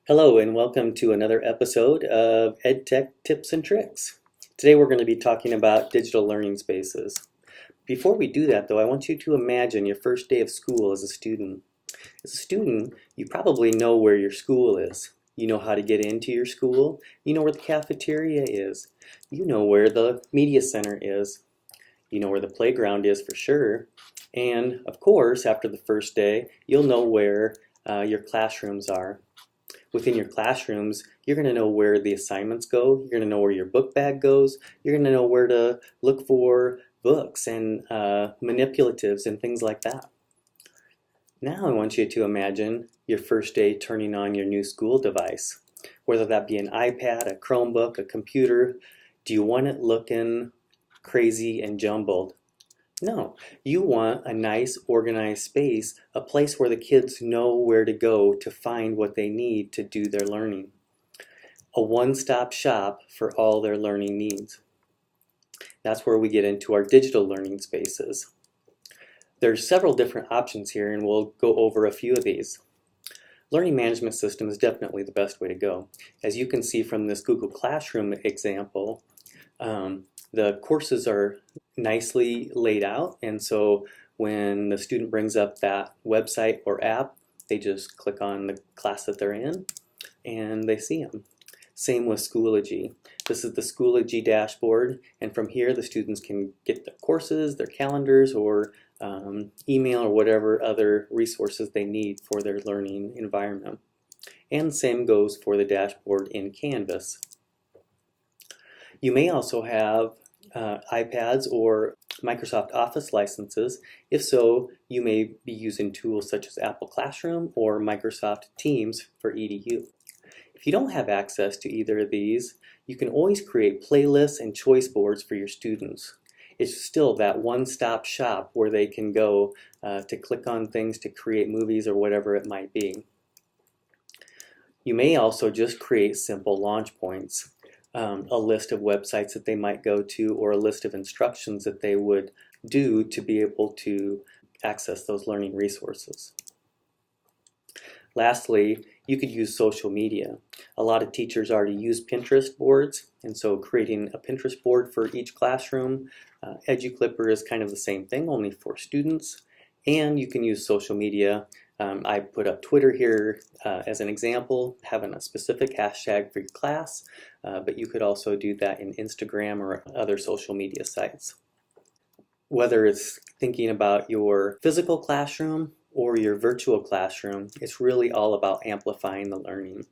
Hello and welcome to another episode of EdTech Tips and Tricks. Today we're going to be talking about digital learning spaces. Before we do that though, I want you to imagine your first day of school as a student. As a student, you probably know where your school is. You know how to get into your school. You know where the cafeteria is. You know where the media center is. You know where the playground is for sure. And of course, after the first day, you'll know where your classrooms are. Within your classrooms, you're going to know where the assignments go. You're going to know where your book bag goes. You're going to know where to look for books and manipulatives and things like that. Now I want you to imagine your first day turning on your new school device, whether that be an iPad, a Chromebook, a computer. Do you want it looking crazy and jumbled? No, you want a nice organized space, a place where the kids know where to go to find what they need to do their learning. A one-stop shop for all their learning needs. That's where we get into our digital learning spaces. There's several different options here and we'll go over a few of these. Learning management system is definitely the best way to go. As you can see from this Google Classroom example, the courses are nicely laid out, and so when the student brings up that website or app, they just click on the class that they're in and they see them. Same with Schoology. This is the Schoology dashboard, and from here the students can get their courses, their calendars, or email or whatever other resources they need for their learning environment. And same goes for the dashboard in Canvas. You may also have iPads or Microsoft Office licenses. If so, you may be using tools such as Apple Classroom or Microsoft Teams for EDU. If you don't have access to either of these, you can always create playlists and choice boards for your students. It's still that one-stop shop where they can go to click on things to create movies or whatever it might be. You may also just create simple launch points. A list of websites that they might go to or a list of instructions that they would do to be able to access those learning resources. Lastly, you could use social media. A lot of teachers already use Pinterest boards, and so creating a Pinterest board for each classroom. EduClipper is kind of the same thing, only for students, and you can use social media. I put up Twitter here as an example, having a specific hashtag for your class, but you could also do that in Instagram or other social media sites. Whether it's thinking about your physical classroom or your virtual classroom, it's really all about amplifying the learning.